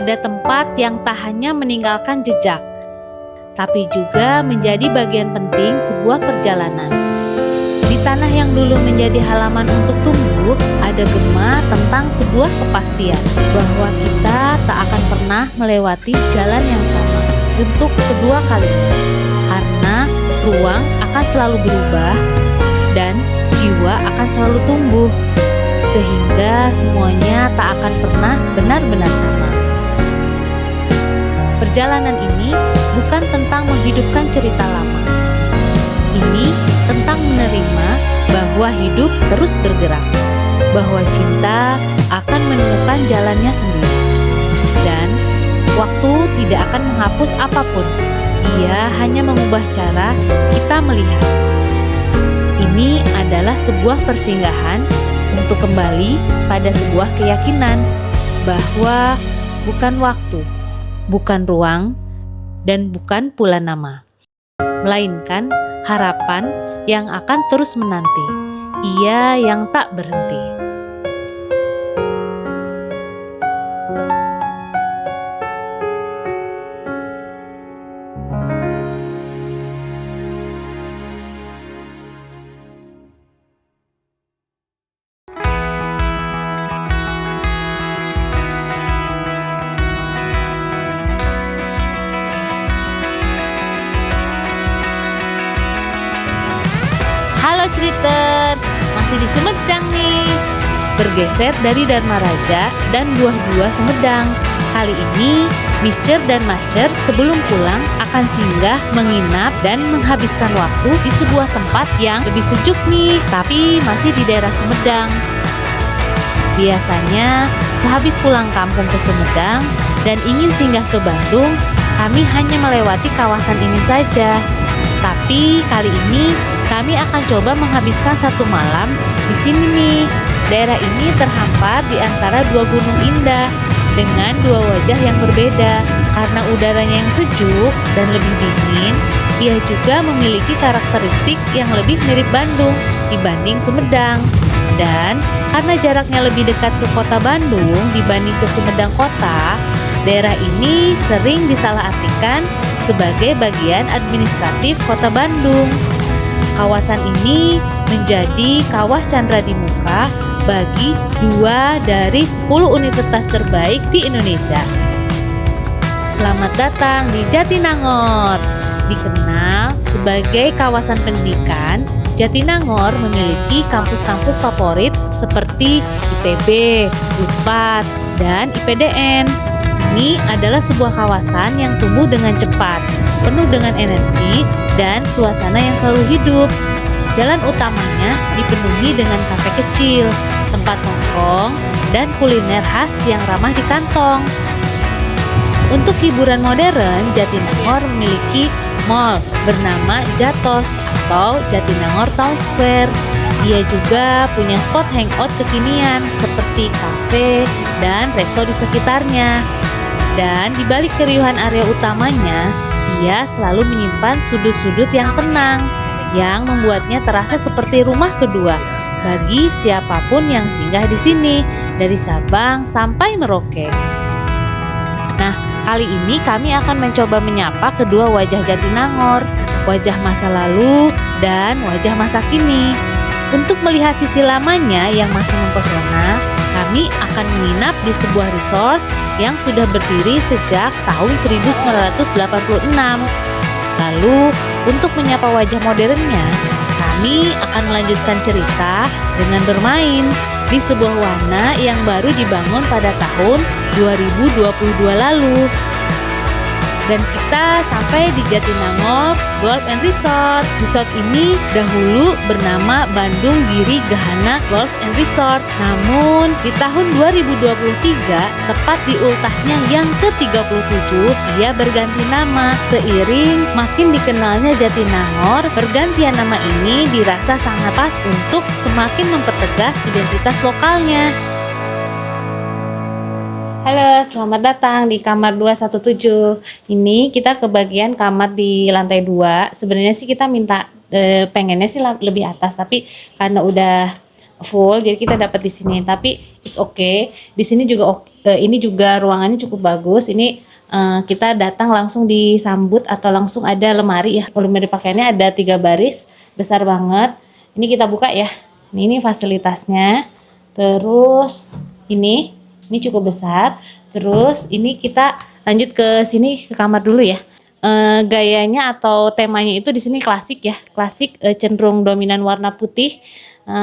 ada tempat yang tak hanya meninggalkan jejak, tapi juga menjadi bagian penting sebuah perjalanan. Di tanah yang dulu menjadi halaman untuk tumbuh, ada gema tentang sebuah kepastian bahwa kita tak akan pernah melewati jalan yang sama untuk kedua kalinya. Karena ruang akan selalu berubah dan jiwa akan selalu tumbuh, sehingga semuanya tak akan pernah benar-benar sama. Perjalanan ini bukan tentang menghidupkan cerita lama. Ini tentang menerima bahwa hidup terus bergerak, bahwa cinta akan menemukan jalannya sendiri, dan waktu tidak akan menghapus apapun. Ia hanya mengubah cara kita melihat. Ini adalah sebuah persinggahan untuk kembali pada sebuah keyakinan bahwa bukan waktu, bukan ruang, dan bukan pula nama, melainkan harapan yang akan terus menanti. Ia yang tak berhenti. Halo Ceriters, masih di Sumedang nih. Bergeser dari Dharma Raja dan buah-buah Sumedang. Kali ini, Mr. dan Master sebelum pulang akan singgah, menginap, dan menghabiskan waktu di sebuah tempat yang lebih sejuk nih, tapi masih di daerah Sumedang. Biasanya, sehabis pulang kampung ke Sumedang dan ingin singgah ke Bandung, kami hanya melewati kawasan ini saja. Tapi kali ini kami akan coba menghabiskan satu malam di sini nih. Daerah ini terhampar di antara dua gunung indah dengan dua wajah yang berbeda. Karena udaranya yang sejuk dan lebih dingin, ia juga memiliki karakteristik yang lebih mirip Bandung dibanding Sumedang. Dan karena jaraknya lebih dekat ke kota Bandung dibanding ke Sumedang kota, daerah ini sering disalahartikan sebagai bagian administratif kota Bandung. Kawasan ini menjadi Kawah Chandra di Muka bagi 2 dari 10 universitas terbaik di Indonesia. Selamat datang di Jatinangor. Dikenal sebagai kawasan pendidikan, Jatinangor memiliki kampus-kampus favorit seperti ITB, UNPAD, dan IPDN. Ini adalah sebuah kawasan yang tumbuh dengan cepat, penuh dengan energi dan suasana yang selalu hidup. Jalan utamanya dipenuhi dengan kafe kecil, tempat nongkrong, dan kuliner khas yang ramah di kantong. Untuk hiburan modern, Jatinangor memiliki mall bernama Jatos atau Jatinangor Town Square. Ia juga punya spot hangout kekinian seperti kafe dan resto di sekitarnya. Dan di balik keriuhan area utamanya, ia selalu menyimpan sudut-sudut yang tenang, yang membuatnya terasa seperti rumah kedua bagi siapapun yang singgah di sini, dari Sabang sampai Merauke. Nah, kali ini kami akan mencoba menyapa kedua wajah Jatinangor, wajah masa lalu dan wajah masa kini. Untuk melihat sisi lamanya yang masih mempesona, kami akan menginap di sebuah resort yang sudah berdiri sejak tahun 1986. Lalu, untuk menyapa wajah modernnya, kami akan melanjutkan cerita dengan bermain di sebuah wahana yang baru dibangun pada tahun 2022 lalu. Dan kita sampai di Jatinangor Golf and Resort. Resort ini dahulu bernama Bandung Giri Gahana Golf and Resort. Namun di tahun 2023, tepat di ultahnya yang ke-37, ia berganti nama. Seiring makin dikenalnya Jatinangor, pergantian nama ini dirasa sangat pas untuk semakin mempertegas identitas lokalnya. Halo, selamat datang di kamar 217. Ini kita kebagian kamar di lantai 2. Sebenarnya sih kita minta pengennya sih lebih atas, tapi karena udah full, jadi kita dapat di sini. Tapi it's okay. Di sini juga ini juga ruangannya cukup bagus. Ini kita datang langsung disambut atau langsung ada lemari ya. Lemari pakaiannya ada 3 baris, besar banget. Ini kita buka ya. Ini fasilitasnya. Terus ini cukup besar. Terus ini kita lanjut ke sini, ke kamar dulu ya. Gayanya atau temanya itu di sini klasik ya. Klasik, cenderung dominan warna putih.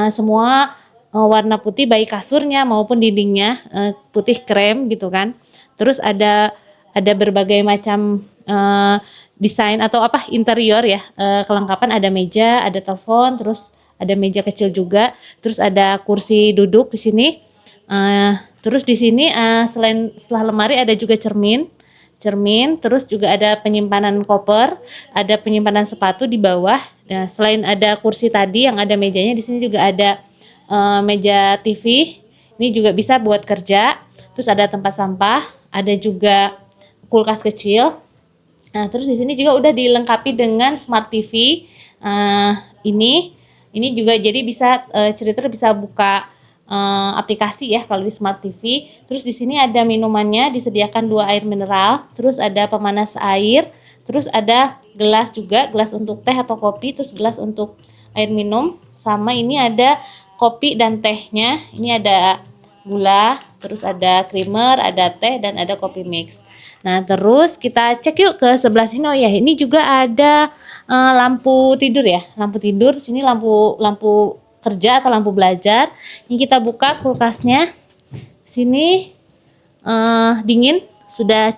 Semua warna putih, baik kasurnya maupun dindingnya putih krem gitu kan. Terus ada berbagai macam desain atau interior ya. Kelengkapan, ada meja, ada telepon, terus ada meja kecil juga, terus ada kursi duduk di sini. Terus di sini setelah lemari ada juga cermin, terus juga ada penyimpanan koper, ada penyimpanan sepatu di bawah. Nah, selain ada kursi tadi yang ada mejanya, di sini juga ada meja TV. Ini juga bisa buat kerja. Terus ada tempat sampah, ada juga kulkas kecil. Nah, terus di sini juga udah dilengkapi dengan smart TV. Ini juga jadi bisa cerita bisa buka aplikasi ya kalau di smart TV. Terus di sini ada minumannya, disediakan 2 air mineral, terus ada pemanas air, terus ada gelas juga, gelas untuk teh atau kopi, terus gelas untuk air minum, sama ini ada kopi dan tehnya. Ini ada gula, terus ada creamer, ada teh, dan ada kopi mix. Nah, terus kita cek yuk ke sebelah sini. Oh ya, ini juga ada lampu tidur ya. Lampu tidur, sini lampu kerja atau lampu belajar. Ini kita buka kulkasnya. Sini dingin, sudah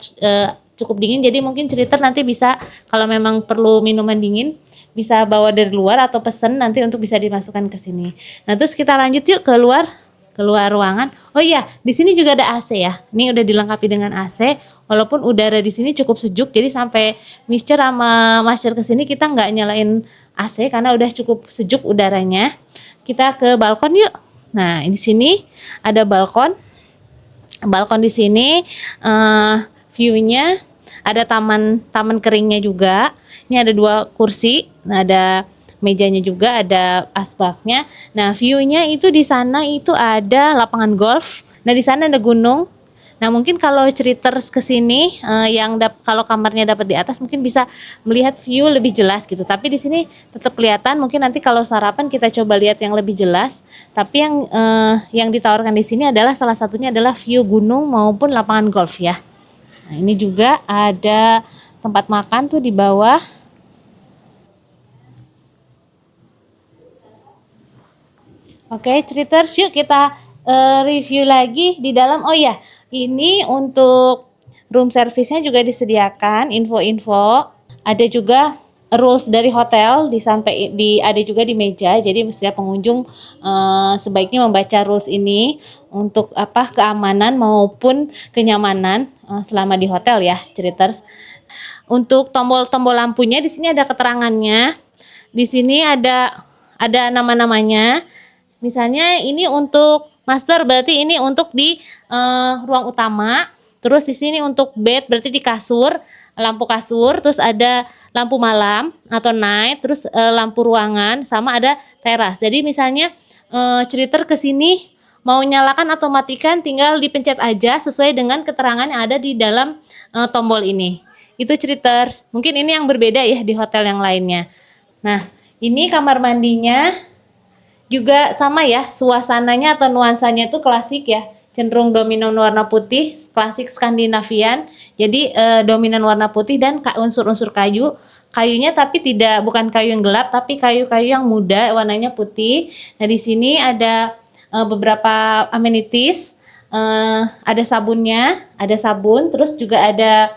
cukup dingin. Jadi mungkin cerita nanti bisa kalau memang perlu minuman dingin bisa bawa dari luar atau pesen nanti untuk bisa dimasukkan ke sini. Nah, terus kita lanjut yuk keluar ruangan. Oh iya, di sini juga ada AC ya. Ini udah dilengkapi dengan AC. Walaupun udara di sini cukup sejuk, jadi sampai Mister sama Master ke sini kita nggak nyalain AC karena udah cukup sejuk udaranya. Kita ke balkon yuk. Nah, di sini ada balkon. Balkon di sini view-nya ada taman keringnya juga. Ini ada 2 kursi. Nah, ada mejanya juga, ada asbaknya. Nah, view-nya itu di sana itu ada lapangan golf. Nah, di sana ada gunung. Nah, mungkin kalau ceriters ke sini kalau kamarnya dapat di atas mungkin bisa melihat view lebih jelas gitu. Tapi di sini tetap kelihatan. Mungkin nanti kalau sarapan kita coba lihat yang lebih jelas. Tapi yang ditawarkan di sini adalah salah satunya adalah view gunung maupun lapangan golf ya. Nah, ini juga ada tempat makan tuh di bawah. Oke, ceriters, yuk kita review lagi di dalam. Oh ya, ini untuk room service-nya juga disediakan info-info. Ada juga rules dari hotel ada juga di meja. Jadi setiap pengunjung sebaiknya membaca rules ini untuk keamanan maupun kenyamanan selama di hotel ya, ceriters. Untuk tombol-tombol lampunya di sini ada keterangannya. Di sini ada nama-namanya. Misalnya ini untuk master, berarti ini untuk di ruang utama. Terus di sini untuk bed, berarti di kasur, lampu kasur. Terus ada lampu malam atau night. Terus lampu ruangan, sama ada teras. Jadi misalnya cerita ke sini mau nyalakan atau matikan, tinggal dipencet aja sesuai dengan keterangan yang ada di dalam tombol ini. Itu ceriters. Mungkin ini yang berbeda ya di hotel yang lainnya. Nah, ini kamar mandinya. Juga sama ya, suasananya atau nuansanya itu klasik ya, cenderung dominan warna putih, klasik Skandinavian. Jadi dominan warna putih dan unsur-unsur kayunya, tapi bukan kayu yang gelap, tapi kayu-kayu yang muda, warnanya putih. Nah, di sini ada beberapa amenities, ada sabunnya, ada sabun, terus juga ada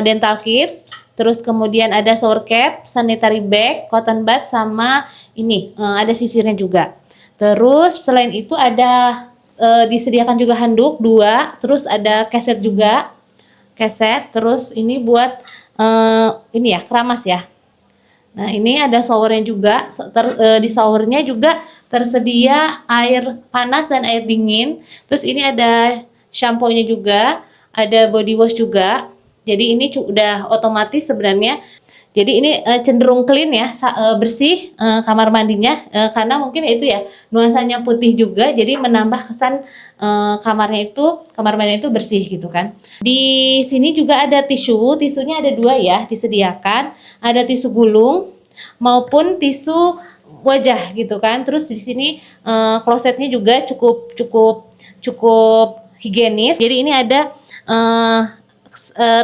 dental kit. Terus kemudian ada shower cap, sanitary bag, cotton bud, sama ini ada sisirnya juga. Terus selain itu ada disediakan juga handuk 2, terus ada keset juga. Terus ini buat ini ya, keramas ya. Nah, ini ada showernya juga. Di showernya juga tersedia air panas dan air dingin. Terus ini ada shampoo-nya juga, ada body wash juga. Jadi ini udah otomatis sebenarnya. Jadi ini cenderung clean ya, bersih kamar mandinya, karena mungkin itu ya nuansanya putih juga, jadi menambah kesan kamar mandinya itu bersih gitu kan. Di sini juga ada tisunya ada 2 ya disediakan, ada tisu gulung maupun tisu wajah gitu kan. Terus di sini klosetnya juga cukup higienis. Jadi ini ada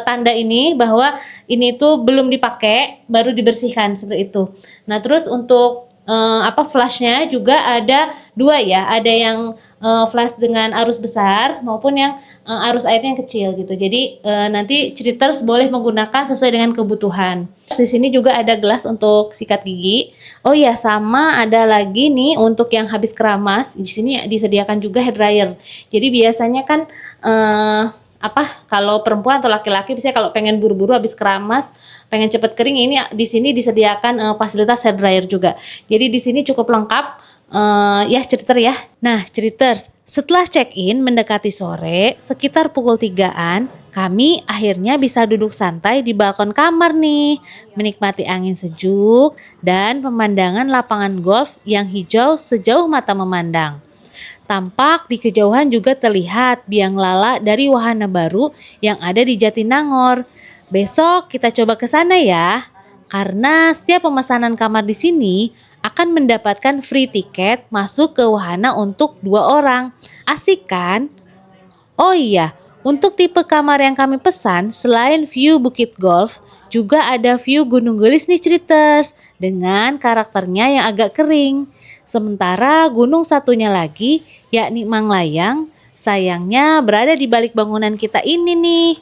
tanda ini bahwa ini tuh belum dipakai, baru dibersihkan seperti itu. Nah, terus untuk flashnya juga ada 2 ya, ada yang flash dengan arus besar maupun yang arus airnya yang kecil gitu. Jadi nanti Cheaters boleh menggunakan sesuai dengan kebutuhan. Di sini juga ada gelas untuk sikat gigi. Oh ya, sama ada lagi nih untuk yang habis keramas. Di sini disediakan juga hair dryer. Jadi biasanya kan kalau perempuan atau laki-laki biasanya kalau pengen buru-buru habis keramas, pengen cepet kering, ini di sini disediakan fasilitas hair dryer juga. Jadi di sini cukup lengkap ya Cheaters ya. Nah, Cheaters, setelah check-in mendekati sore, sekitar pukul 3-an, kami akhirnya bisa duduk santai di balkon kamar nih, menikmati angin sejuk dan pemandangan lapangan golf yang hijau sejauh mata memandang. Tampak di kejauhan juga terlihat biang lala dari wahana baru yang ada di Jatinangor. Besok kita coba ke sana ya, karena setiap pemesanan kamar di sini akan mendapatkan free tiket masuk ke wahana untuk 2 orang. Asik kan? Oh iya, untuk tipe kamar yang kami pesan, selain view Bukit Golf, juga ada view Gunung Gelis nih Cheaters, dengan karakternya yang agak kering. Sementara gunung satunya lagi, yakni Manglayang, sayangnya berada di balik bangunan kita ini nih.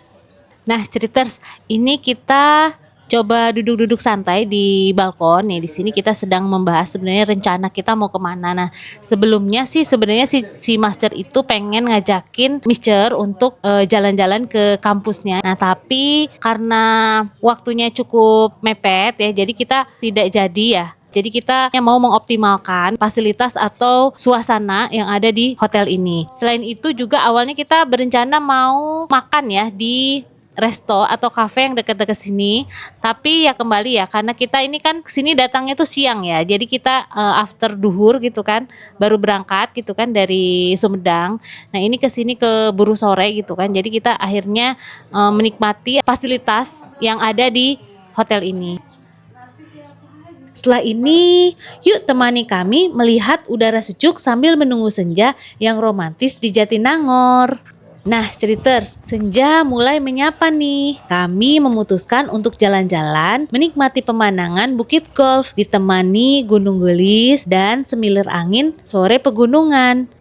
Nah Cheaters, ini kita coba duduk-duduk santai di balkon nih. Di sini kita sedang membahas sebenarnya rencana kita mau kemana. Nah sebelumnya sih sebenarnya si Master itu pengen ngajakin Mister untuk jalan-jalan ke kampusnya. Nah tapi karena waktunya cukup mepet ya, jadi kita tidak jadi ya. Jadi kita mau mengoptimalkan fasilitas atau suasana yang ada di hotel ini. Selain itu juga awalnya kita berencana mau makan ya di resto atau cafe yang dekat-dekat sini. Tapi ya kembali ya, karena kita ini kan kesini datangnya tuh siang ya. Jadi kita after duhur gitu kan, baru berangkat gitu kan dari Sumedang. Nah ini kesini keburu sore gitu kan. Jadi kita akhirnya menikmati fasilitas yang ada di hotel ini. Setelah ini, yuk temani kami melihat udara sejuk sambil menunggu senja yang romantis di Jatinangor. Nah, Cheaters, senja mulai menyapa nih. Kami memutuskan untuk jalan-jalan, menikmati pemandangan Bukit Golf, ditemani Gunung Gelis dan semilir angin sore pegunungan.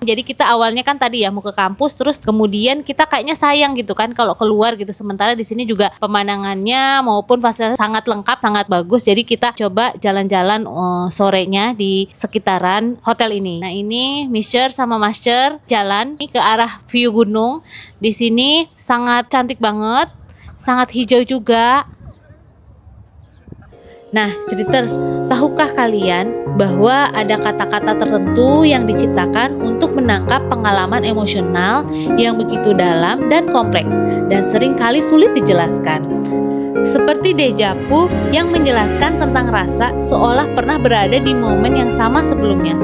Jadi kita awalnya kan tadi ya mau ke kampus, terus kemudian kita kayaknya sayang gitu kan kalau keluar gitu. Sementara di sini juga pemandangannya maupun fasilitas sangat lengkap, sangat bagus. Jadi kita coba jalan-jalan sorenya di sekitaran hotel ini. Nah ini Mister sama Master jalan ke arah view gunung. Di sini sangat cantik banget, sangat hijau juga. Nah, Cheaters, tahukah kalian bahwa ada kata-kata tertentu yang diciptakan untuk menangkap pengalaman emosional yang begitu dalam dan kompleks dan seringkali sulit dijelaskan? Seperti deja vu yang menjelaskan tentang rasa seolah pernah berada di momen yang sama sebelumnya.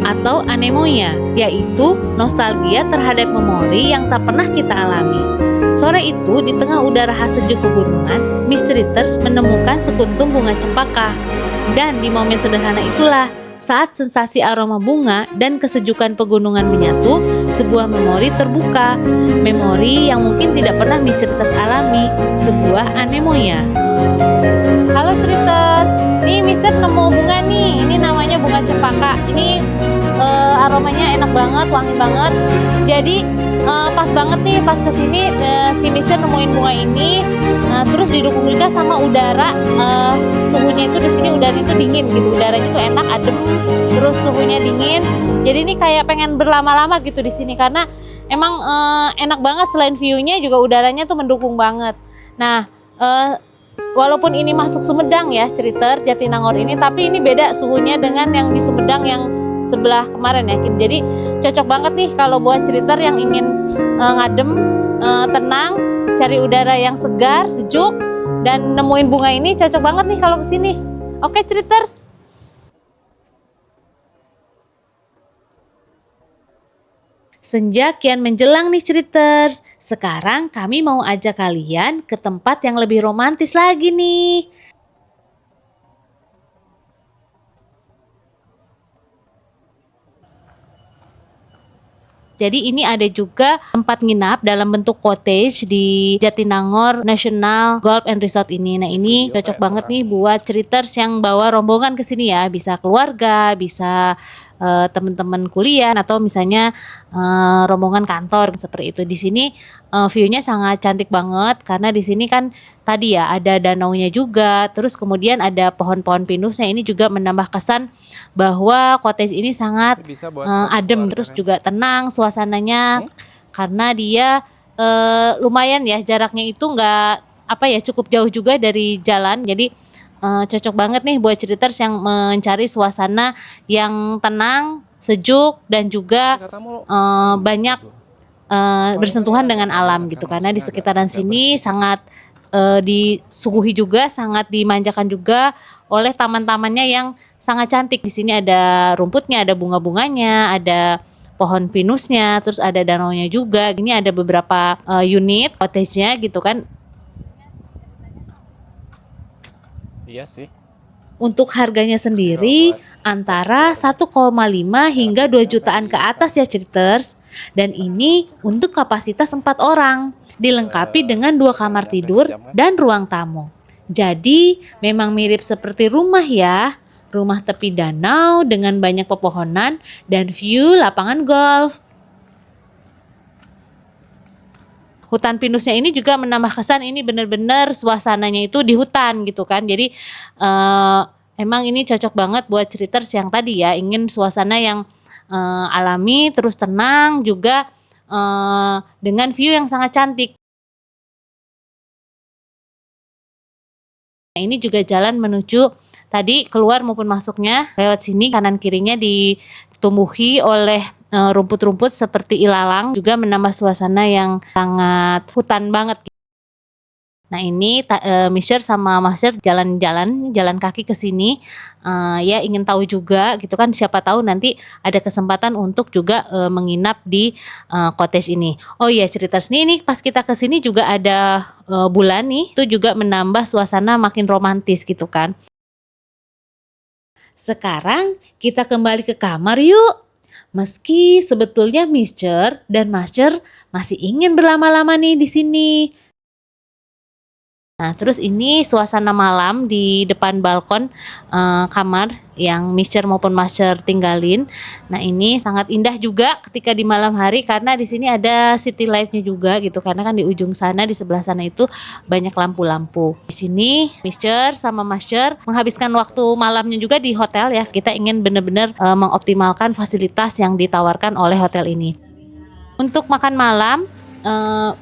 Atau anemoia, yaitu nostalgia terhadap memori yang tak pernah kita alami. Sore itu, di tengah udara khas sejuk pegunungan, Miss Cheaters menemukan sekuntum bunga cempaka. Dan di momen sederhana itulah, saat sensasi aroma bunga dan kesejukan pegunungan menyatu, sebuah memori terbuka. Memori yang mungkin tidak pernah Miss Cheaters alami, sebuah anemoia. Halo Cheaters, nih Mister nemu bunga nih, ini namanya bunga cempaka. Ini aromanya enak banget, wangi banget. Jadi pas banget nih pas kesini si Mister nemuin bunga ini, terus didukung juga sama udara, suhunya itu di sini udaranya itu dingin gitu, udaranya itu enak, adem, terus suhunya dingin. Jadi ini kayak pengen berlama-lama gitu di sini karena emang enak banget, selain view-nya juga udaranya tuh mendukung banget. Nah walaupun ini masuk Sumedang ya Cheaters Jatinangor ini, tapi ini beda suhunya dengan yang di Sumedang yang sebelah kemarin ya. Jadi cocok banget nih kalau buat Cheaters yang ingin ngadem, tenang, cari udara yang segar, sejuk, Dan nemuin bunga ini cocok banget nih kalau kesini. Oke, Ceriters. Senja kian menjelang nih Ceriters. Sekarang kami mau ajak kalian ke tempat yang lebih romantis lagi nih. Jadi ini ada juga tempat nginap dalam bentuk cottage di Jatinangor National Golf and Resort ini. Nah ini cocok banget nih buat Ceriters yang bawa rombongan ke sini ya. Bisa keluarga, bisa teman-teman kuliah atau misalnya rombongan kantor seperti itu. Di sini view-nya sangat cantik banget karena di sini kan tadi ya ada danaunya juga, terus kemudian ada pohon-pohon pinusnya. Ini juga menambah kesan bahwa cottage ini sangat adem, terus juga tenang suasananya karena dia lumayan ya jaraknya itu nggak cukup jauh juga dari jalan. Jadi cocok banget nih buat Ceriters yang mencari suasana yang tenang, sejuk dan juga banyak bersentuhan dengan alam gitu. Karena di sekitaran sini sangat disuguhi juga, sangat dimanjakan juga oleh taman-tamannya yang sangat cantik. Di sini ada rumputnya, ada bunga-bunganya, ada pohon pinusnya, terus ada danaunya juga. Ini ada beberapa unit cottage-nya gitu kan. Iya sih. Untuk harganya sendiri antara 1,5 hingga 2 jutaan ke atas ya Ceriters. Dan ini untuk kapasitas 4 orang. Dilengkapi dengan 2 kamar tidur dan ruang tamu. Jadi memang mirip seperti rumah ya. Rumah tepi danau dengan banyak pepohonan dan view lapangan golf. Hutan pinusnya ini juga menambah kesan ini benar-benar suasananya itu di hutan gitu kan. Jadi emang ini cocok banget buat Ceriters yang tadi ya ingin suasana yang alami terus tenang juga dengan view yang sangat cantik. Nah, ini juga jalan menuju tadi keluar maupun masuknya lewat sini, kanan kirinya ditumbuhi oleh rumput-rumput seperti ilalang, juga menambah suasana yang sangat hutan banget. Nah ini Misher sama Masher jalan kaki ke sini, ya ingin tahu juga gitu kan, siapa tahu nanti ada kesempatan untuk juga menginap di cottage ini. Oh iya Ceriters, ini pas kita ke sini juga ada bulan nih, itu juga menambah suasana makin romantis gitu kan. Sekarang kita kembali ke kamar yuk. Meski sebetulnya Misher dan Masher masih ingin berlama-lama nih di sini. Nah, terus ini suasana malam di depan balkon kamar yang Misher maupun Masher tinggalin. Nah, ini sangat indah juga ketika di malam hari karena di sini ada city light-nya juga gitu. Karena kan di ujung sana, di sebelah sana itu banyak lampu-lampu. Di sini Misher sama Masher menghabiskan waktu malamnya juga di hotel ya. Kita ingin benar-benar mengoptimalkan fasilitas yang ditawarkan oleh hotel ini. Untuk makan malam,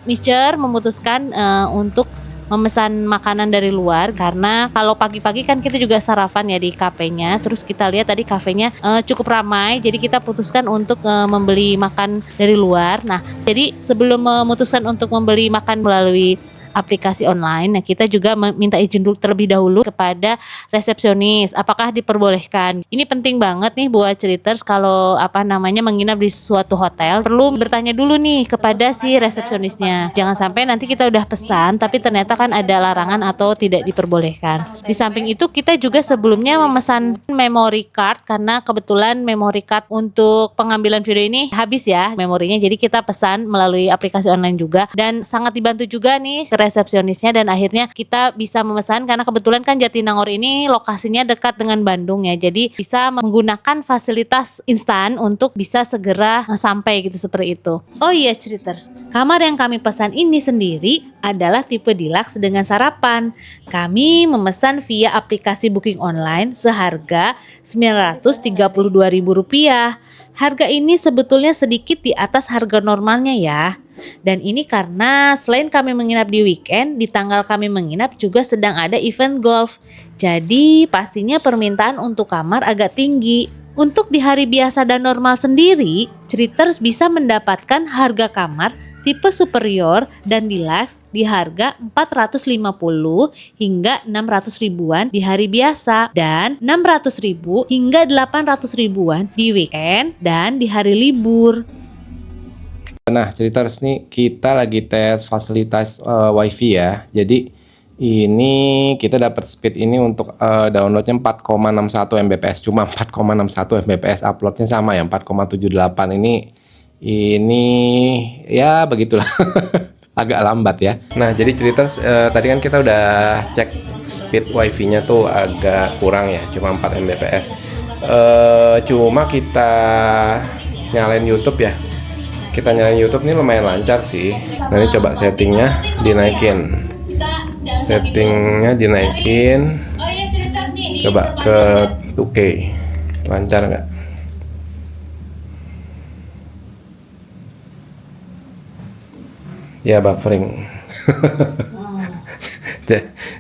Misher memutuskan untuk memesan makanan dari luar karena kalau pagi-pagi kan kita juga sarapan ya di kafenya. Terus kita lihat tadi kafenya cukup ramai, jadi kita putuskan untuk membeli makan dari luar. Nah, jadi sebelum memutuskan untuk membeli makan melalui aplikasi online, nah kita juga minta izin dulu terlebih dahulu kepada resepsionis apakah diperbolehkan. Ini penting banget nih buat Ceriters kalau menginap di suatu hotel, perlu bertanya dulu nih kepada si resepsionisnya. Jangan sampai nanti kita udah pesan tapi ternyata kan ada larangan atau tidak diperbolehkan. Di samping itu kita juga sebelumnya memesan memory card karena kebetulan memory card untuk pengambilan video ini habis ya memorinya, jadi kita pesan melalui aplikasi online juga dan sangat dibantu juga nih resepsionisnya dan akhirnya kita bisa memesan karena kebetulan kan Jatinangor ini lokasinya dekat dengan Bandung ya, jadi bisa menggunakan fasilitas instan untuk bisa segera sampai gitu seperti itu. Oh iya Ceriters, kamar yang kami pesan ini sendiri adalah tipe deluxe dengan sarapan. Kami memesan via aplikasi booking online seharga Rp932.000. Harga ini sebetulnya sedikit di atas harga normalnya ya. Dan ini karena selain kami menginap di weekend, di tanggal kami menginap juga sedang ada event golf. Jadi pastinya permintaan untuk kamar agak tinggi. Untuk di hari biasa dan normal sendiri, Ceriters bisa mendapatkan harga kamar tipe superior dan deluxe di harga 450 hingga 600 ribuan di hari biasa dan 600 ribu hingga 800 ribuan di weekend dan di hari libur. Nah, Ceriters nih kita lagi tes fasilitas WiFi ya. Jadi ini kita dapat speed ini untuk downloadnya 4,61 Mbps, cuma 4,61 Mbps, uploadnya sama ya 4,78. Ini ya begitulah. Agak lambat ya. Nah, jadi Ceriters tadi kan kita udah cek speed WiFi-nya tuh agak kurang ya, cuma 4 Mbps. Cuma kita nyalain YouTube ya. Kita nyalain YouTube ini lumayan lancar sih. Nah, ini coba settingnya dinaikin. Settingnya dinaikin. Coba ke 2K. Lancar nggak? Ya, buffering.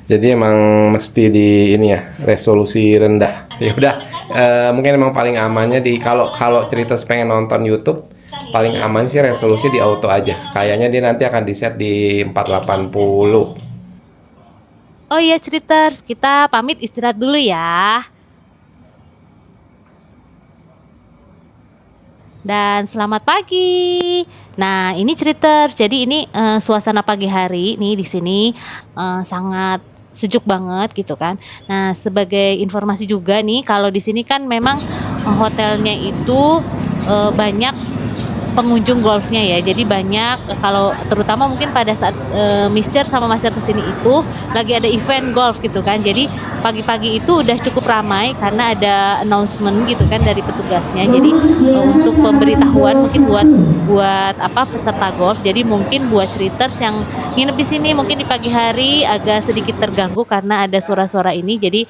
Jadi emang mesti di ini ya, resolusi rendah. Ya udah, mungkin emang paling amannya di kalau Ceriters pengen nonton YouTube, paling aman sih resolusi di auto aja. Kayaknya dia nanti akan di set di 480. Oh iya Ceriters, kita pamit istirahat dulu ya. Dan selamat pagi. Nah, ini Ceriters. Jadi ini suasana pagi hari nih di sini sangat sejuk banget gitu kan. Nah, sebagai informasi juga nih, kalau di sini kan memang hotelnya itu banyak pengunjung golfnya ya. Jadi banyak kalau terutama mungkin pada saat Mister sama Master kesini itu lagi ada event golf gitu kan. Jadi pagi-pagi itu udah cukup ramai karena ada announcement gitu kan dari petugasnya. Jadi untuk pemberitahuan mungkin buat apa peserta golf. Jadi mungkin buat Ceriters yang nginep di sini mungkin di pagi hari agak sedikit terganggu karena ada suara-suara ini. Jadi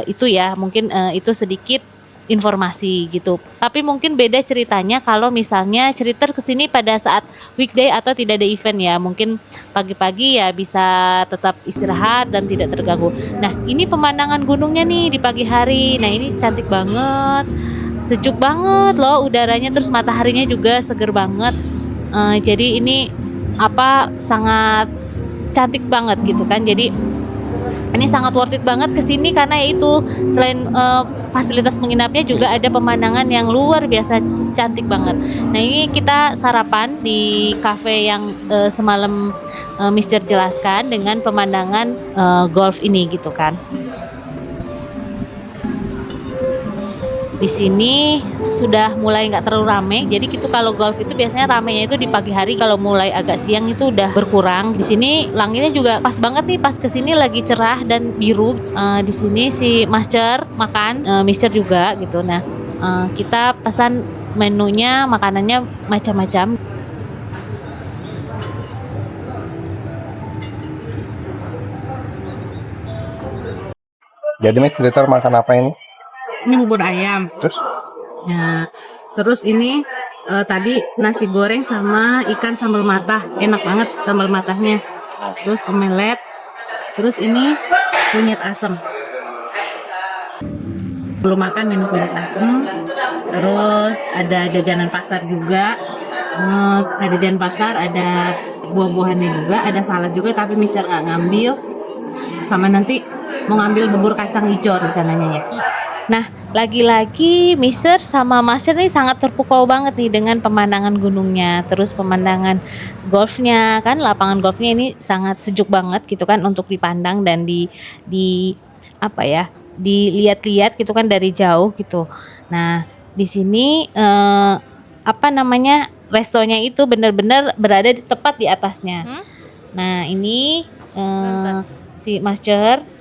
itu ya mungkin itu sedikit informasi gitu. Tapi mungkin beda ceritanya kalau misalnya Ceriters kesini pada saat weekday atau tidak ada event ya. Mungkin pagi-pagi ya bisa tetap istirahat dan tidak terganggu. Nah, ini pemandangan gunungnya nih di pagi hari. Nah, ini cantik banget. Sejuk banget loh udaranya, terus mataharinya juga seger banget. Jadi ini sangat cantik banget gitu kan. Jadi ini sangat worth it banget kesini karena itu selain fasilitas menginapnya juga ada pemandangan yang luar biasa cantik banget. Nah, ini kita sarapan di cafe yang semalam Mister jelaskan dengan pemandangan golf ini gitu kan. Di sini sudah mulai nggak terlalu ramai. Jadi gitu kalau golf itu biasanya ramainya itu di pagi hari, kalau mulai agak siang itu udah berkurang. Di sini langitnya juga pas banget nih, pas kesini lagi cerah dan biru. Di sini si Master makan, Mister juga gitu. Nah, kita pesan menunya, makanannya macam-macam. Jadi Mas Ceriters makan apa ini? Ini bubur ayam. Terus? Nah, terus ini tadi nasi goreng sama ikan sambal matah, enak banget sambal matahnya. Terus omelet. Terus ini kunyit asem. Belum makan minum kunyit asem. Terus ada jajanan pasar juga. Ada jajanan pasar, ada buah-buahannya juga, ada salad juga tapi Mister nggak ngambil. Sama nanti mau ngambil bubur kacang hijau rencananya ya. Nah, lagi-lagi Mister sama Master nih sangat terpukau banget nih dengan pemandangan gunungnya, terus pemandangan golfnya kan, lapangan golfnya ini sangat sejuk banget gitu kan untuk dipandang dan dilihat-lihat gitu kan dari jauh gitu. Nah, di sini restonya itu benar-benar berada tepat di atasnya. Nah, ini si Master.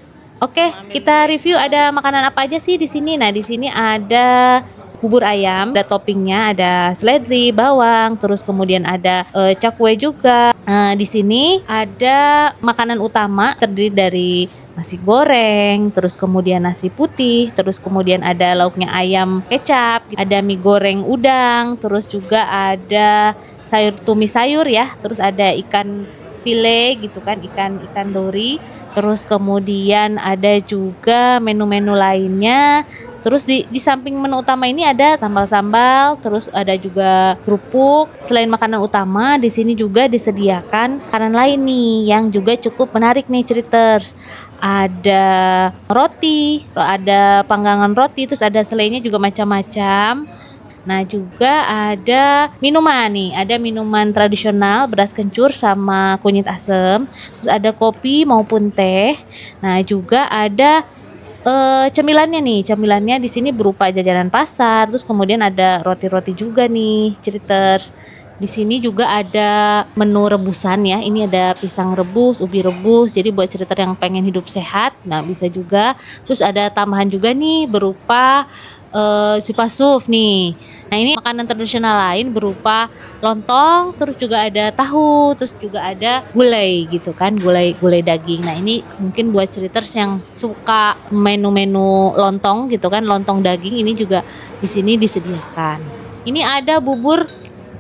Oke, kita review ada makanan apa aja sih di sini. Nah, di sini ada bubur ayam, ada toppingnya, ada seledri, bawang, terus kemudian ada cakwe juga. Di sini ada makanan utama terdiri dari nasi goreng, terus kemudian nasi putih, terus kemudian ada lauknya ayam kecap, ada mie goreng udang, terus juga ada tumis sayur ya, terus ada ikan file gitu kan, ikan dori. Terus kemudian ada juga menu-menu lainnya. Terus di samping menu utama ini ada sambal-sambal, terus ada juga kerupuk. Selain makanan utama, di sini juga disediakan makanan lain nih yang juga cukup menarik nih ceriters. Ada roti, ada panggangan roti, terus ada selainya juga macam-macam. Nah, juga ada minuman nih, ada minuman tradisional beras kencur sama kunyit asem, terus ada kopi maupun teh. Nah, juga ada cemilannya nih, cemilannya di sini berupa jajanan pasar, terus kemudian ada roti-roti juga nih, ceriters. Di sini juga ada menu rebusan ya. Ini ada pisang rebus, ubi rebus. Jadi buat cerita yang pengen hidup sehat, nah bisa juga. Terus ada tambahan juga nih berupa supasup nih. Nah, ini makanan tradisional lain berupa lontong, terus juga ada tahu, terus juga ada gulai gitu kan, gulai daging. Nah, ini mungkin buat ceriters yang suka menu-menu lontong gitu kan, lontong daging ini juga di sini disediakan. Ini ada bubur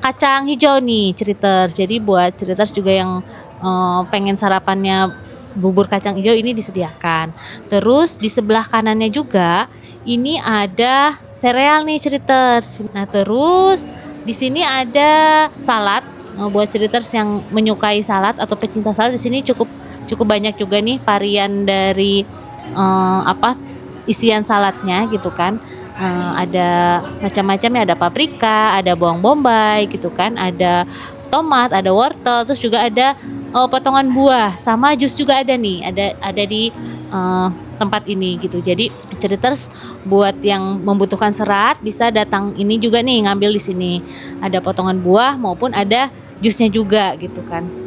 kacang hijau nih ceriters. Jadi buat ceriters juga yang pengen sarapannya bubur kacang hijau ini disediakan. Terus di sebelah kanannya juga ini ada sereal nih ceriters. Nah, terus di sini ada salad. Buat ceriters yang menyukai salad atau pecinta salad, di sini cukup banyak juga nih varian dari isian saladnya gitu kan. Ada macam-macam ya, ada paprika, ada bawang bombay gitu kan, ada tomat, ada wortel, terus juga ada potongan buah sama jus juga ada nih, ada di tempat ini gitu. Jadi ceriters buat yang membutuhkan serat bisa datang ini juga nih, ngambil di sini. Ada potongan buah maupun ada jusnya juga gitu kan.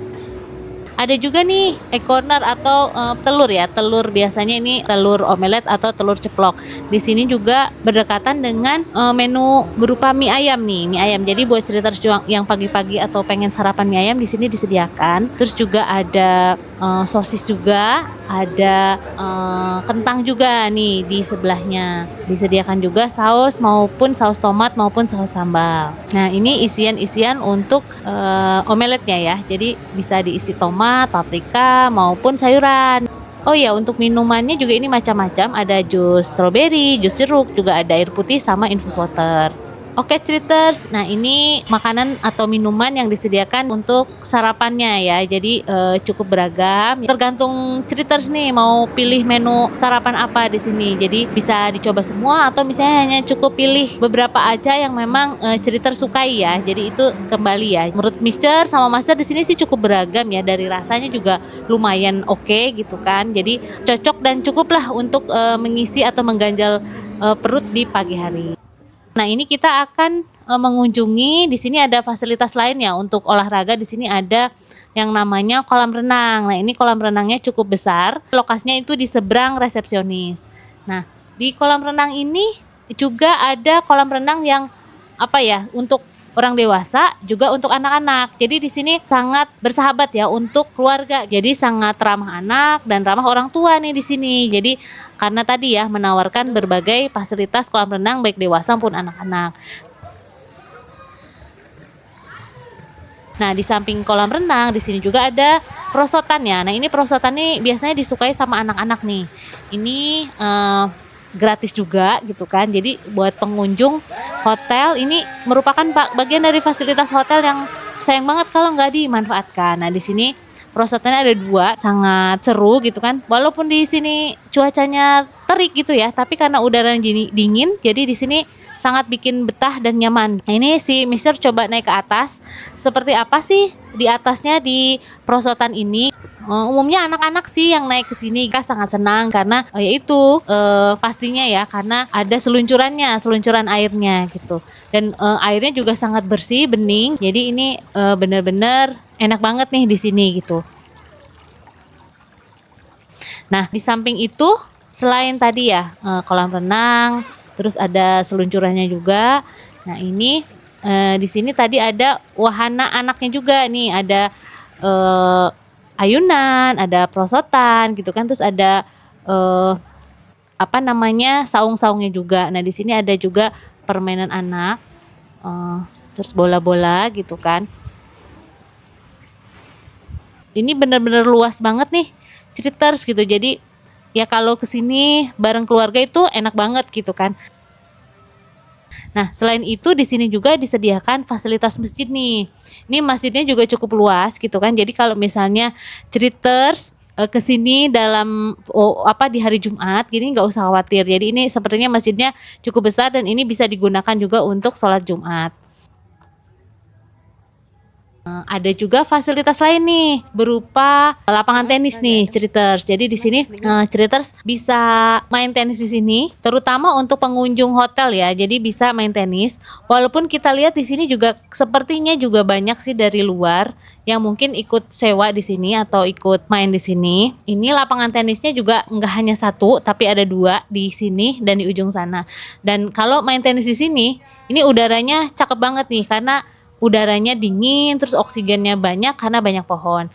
Ada juga nih egg corner atau telur ya. Telur biasanya ini telur omelet atau telur ceplok. Di sini juga berdekatan dengan menu berupa mie ayam nih, mie ayam. Jadi buat ceriters yang pagi-pagi atau pengen sarapan mie ayam, di sini disediakan. Terus juga ada sosis juga, ada kentang juga nih di sebelahnya. Disediakan juga saus maupun saus tomat maupun saus sambal. Nah, ini isian-isian untuk omeletnya ya. Jadi bisa diisi tomat, paprika maupun sayuran. Oh ya, untuk minumannya juga ini macam-macam. Ada jus strawberry, jus jeruk, juga ada air putih sama infus water. Oke ceriters, nah ini makanan atau minuman yang disediakan untuk sarapannya ya. Jadi cukup beragam. Tergantung ceriters nih mau pilih menu sarapan apa di sini. Jadi bisa dicoba semua atau misalnya hanya cukup pilih beberapa aja yang memang ceriters sukai ya. Jadi itu kembali ya. Menurut Mister sama Master di sini sih cukup beragam ya. Dari rasanya juga lumayan oke gitu kan. Jadi cocok dan cukup lah untuk mengisi atau mengganjal perut di pagi hari. Nah, ini kita akan mengunjungi, di sini ada fasilitas lain ya untuk olahraga. Di sini ada yang namanya kolam renang. Nah, ini kolam renangnya cukup besar. Lokasinya itu di seberang resepsionis. Nah, di kolam renang ini juga ada kolam renang yang untuk orang dewasa juga untuk anak-anak. Jadi di sini sangat bersahabat ya untuk keluarga. Jadi sangat ramah anak dan ramah orang tua nih di sini. Jadi karena tadi ya menawarkan berbagai fasilitas kolam renang baik dewasa maupun anak-anak. Nah, di samping kolam renang di sini juga ada perosotan ya. Nah, ini perosotan nih biasanya disukai sama anak-anak nih. Ini gratis juga gitu kan. Jadi buat pengunjung hotel ini merupakan bagian dari fasilitas hotel yang sayang banget kalau nggak dimanfaatkan. Nah, di sini perosotannya ada 2, sangat seru gitu kan. Walaupun di sini cuacanya terik gitu ya, tapi karena udaranya dingin, jadi di sini sangat bikin betah dan nyaman. Nah, ini si Mister coba naik ke atas. Seperti apa sih di atasnya di perosotan ini? Umumnya anak-anak sih yang naik ke sini sangat senang karena yaitu pastinya ya karena ada seluncuran airnya gitu. Dan airnya juga sangat bersih, bening. Jadi ini benar-benar enak banget nih di sini gitu. Nah, di samping itu selain tadi ya kolam renang, terus ada seluncurannya juga. Nah, ini di sini tadi ada wahana anaknya juga nih, ada ayunan, ada perosotan gitu kan, terus ada saung-saungnya juga. Nah, di sini ada juga permainan anak, terus bola-bola gitu kan. Ini benar-benar luas banget nih Ceriters gitu. Jadi ya kalau kesini bareng keluarga itu enak banget gitu kan. Nah, selain itu di sini juga disediakan fasilitas masjid nih. Ini masjidnya juga cukup luas gitu kan. Jadi kalau misalnya ceriters ke sini dalam di hari Jumat gini nggak usah khawatir. Jadi ini sepertinya masjidnya cukup besar dan ini bisa digunakan juga untuk sholat Jumat. Ada juga fasilitas lain nih berupa lapangan tenis nih Ceriters. Jadi di sini Ceriters bisa main tenis di sini, terutama untuk pengunjung hotel ya. Jadi bisa main tenis. Walaupun kita lihat di sini juga sepertinya juga banyak sih dari luar yang mungkin ikut sewa di sini atau ikut main di sini. Ini lapangan tenisnya juga nggak hanya satu, tapi ada dua di sini dan di ujung sana. Dan kalau main tenis di sini, ini udaranya cakep banget nih karena udaranya dingin, terus oksigennya banyak karena banyak pohon.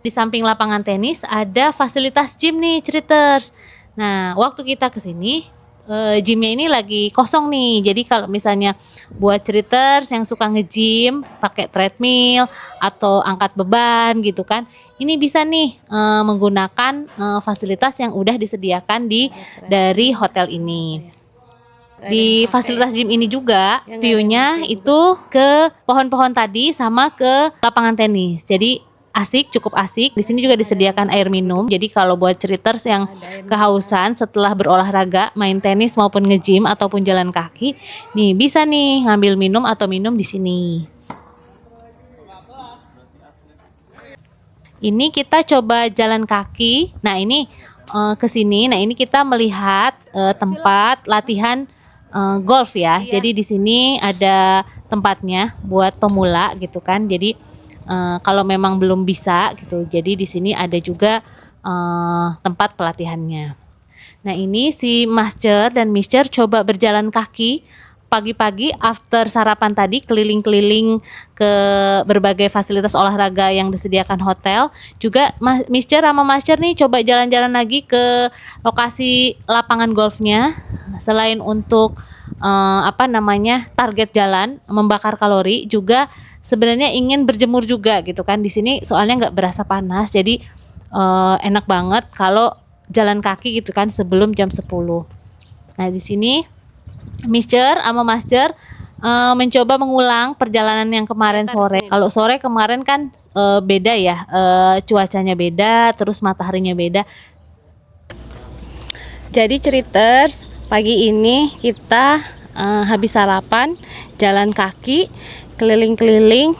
Di samping lapangan tenis ada fasilitas gym nih Ceriters. Nah, waktu kita kesini gymnya ini lagi kosong nih. Jadi kalau misalnya buat Ceriters yang suka nge-gym pakai treadmill atau angkat beban gitu kan, ini bisa nih menggunakan fasilitas yang udah disediakan dari hotel ini. Di fasilitas gym ini juga view-nya itu ke pohon-pohon tadi sama ke lapangan tenis. Jadi asik, cukup asik. Di sini juga disediakan air minum. Jadi kalau buat ceriters yang kehausan setelah berolahraga, main tenis maupun nge-gym ataupun jalan kaki, nih bisa nih ngambil minum atau minum di sini. Ini kita coba jalan kaki. Nah, ini ke sini. Nah, ini kita melihat tempat latihan golf ya. Jadi di sini ada tempatnya buat pemula gitu kan. Jadi kalau memang belum bisa gitu. Jadi di sini ada juga tempat pelatihannya. Nah, ini si Master dan Mister coba berjalan kaki pagi-pagi after sarapan tadi keliling-keliling ke berbagai fasilitas olahraga yang disediakan hotel. Juga Mister sama Master nih coba jalan-jalan lagi ke lokasi lapangan golfnya. Selain untuk target jalan membakar kalori, juga sebenarnya ingin berjemur juga gitu kan. Di sini soalnya nggak berasa panas, jadi enak banget kalau jalan kaki gitu kan sebelum jam 10. Nah, di sini Mister sama Master mencoba mengulang perjalanan yang kemarin sore. Kalau sore kemarin kan beda ya, cuacanya beda, terus mataharinya beda. Jadi ceriters, pagi ini kita habis sarapan, jalan kaki, keliling-keliling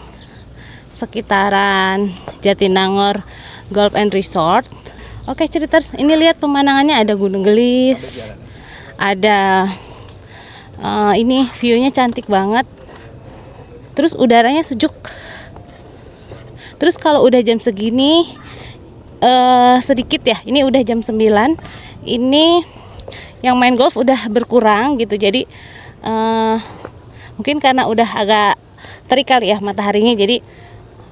sekitaran Jatinangor Golf and Resort. Oke ceriters, ini lihat pemandangannya, ada Gunung Gelis, ada ini view-nya cantik banget. Terus udaranya sejuk. Terus kalau udah jam segini sedikit ya, ini udah jam 9. Ini yang main golf udah berkurang gitu. Jadi mungkin karena udah agak terik kali ya mataharinya, jadi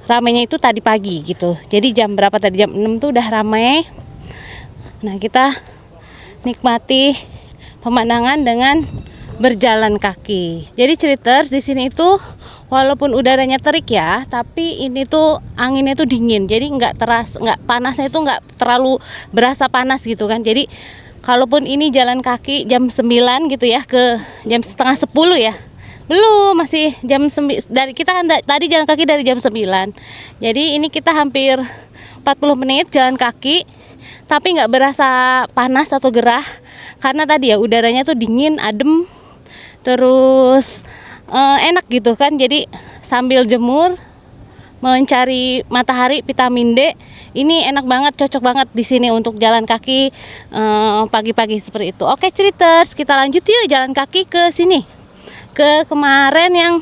ramainya itu tadi pagi gitu. Jadi jam berapa tadi? Jam 6 tuh udah ramai. Nah, kita nikmati pemandangan dengan berjalan kaki. Jadi ceriters di sini itu walaupun udaranya terik ya, tapi ini tuh anginnya tuh dingin. Jadi nggak panasnya itu nggak terlalu berasa panas gitu kan. Jadi kalaupun ini jalan kaki jam 9 gitu ya ke jam setengah 10 ya. Belum, masih jam 9. Dari kita kan tadi jalan kaki dari jam 9. Jadi ini kita hampir 40 menit jalan kaki, tapi nggak berasa panas atau gerah karena tadi ya udaranya tuh dingin, adem. Terus enak gitu kan. Jadi sambil jemur mencari matahari vitamin D, ini enak banget, cocok banget di sini untuk jalan kaki pagi-pagi seperti itu. Oke ceriters, kita lanjut yuk jalan kaki ke sini, ke kemarin yang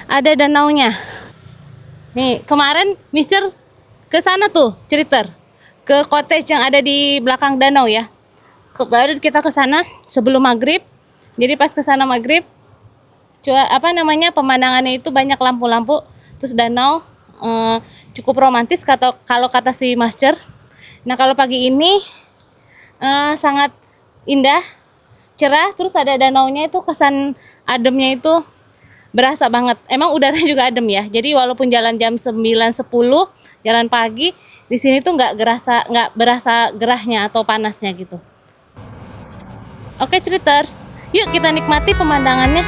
ada danaunya. Nih kemarin Mister ke sana tuh ceriter, ke cottage yang ada di belakang danau ya. Baru kita ke sana sebelum maghrib. Jadi pas ke sana maghrib, pemandangannya itu banyak lampu-lampu, terus danau cukup romantis kalau kata si Master. Nah kalau pagi ini sangat indah, cerah, terus ada danaunya itu, kesan ademnya itu berasa banget. Emang udaranya juga adem ya. Jadi walaupun jalan jam 9-10, jalan pagi, di Di sini tuh nggak berasa gerahnya atau panasnya gitu. Oke ceriters, yuk kita nikmati pemandangannya.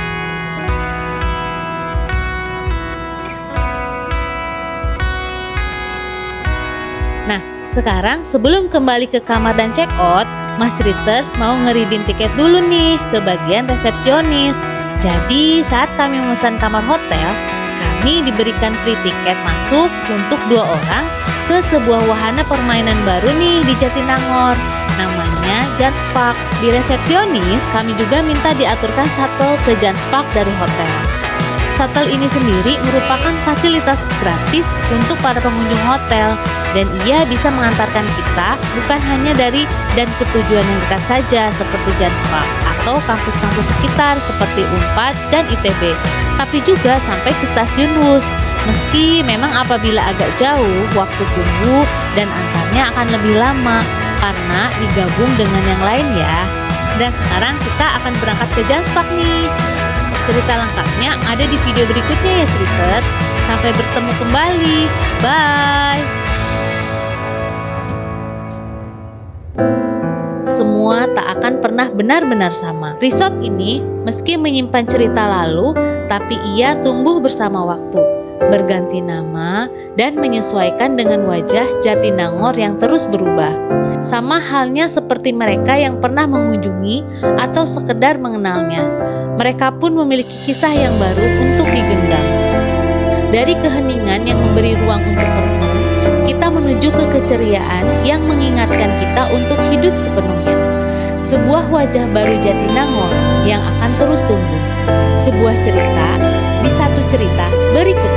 Nah, sekarang sebelum kembali ke kamar dan check out, Mas Ceriters mau ngeridim tiket dulu nih ke bagian resepsionis. Jadi saat kami memesan kamar hotel, kami diberikan free tiket masuk untuk 2 orang ke sebuah wahana permainan baru nih di Jatinangor. Namanya Jans Park. Di resepsionis, kami juga minta diaturkan shuttle ke Jans Park dari hotel. Shuttle ini sendiri merupakan fasilitas gratis untuk para pengunjung hotel dan ia bisa mengantarkan kita bukan hanya dari dan ke tujuan yang dekat saja seperti Jans Park atau kampus-kampus sekitar seperti Unpad dan ITB, tapi juga sampai ke stasiun Wus. Meski memang apabila agak jauh, waktu tunggu dan antarnya akan lebih lama karena digabung dengan yang lain ya. Dan sekarang kita akan berangkat ke Jans Park nih. Cerita lengkapnya ada di video berikutnya ya Ceriters. Sampai bertemu kembali. Bye. Semua tak akan pernah benar-benar sama. Resort ini meski menyimpan cerita lalu, tapi ia tumbuh bersama waktu, berganti nama dan menyesuaikan dengan wajah Jatinangor yang terus berubah. Sama halnya seperti mereka yang pernah mengunjungi atau sekedar mengenalnya. Mereka pun memiliki kisah yang baru untuk digenggam. Dari keheningan yang memberi ruang untuk merenung, kita menuju ke keceriaan yang mengingatkan kita untuk hidup sepenuhnya. Sebuah wajah baru Jatinangor yang akan terus tumbuh. Sebuah cerita di satu cerita berikutnya.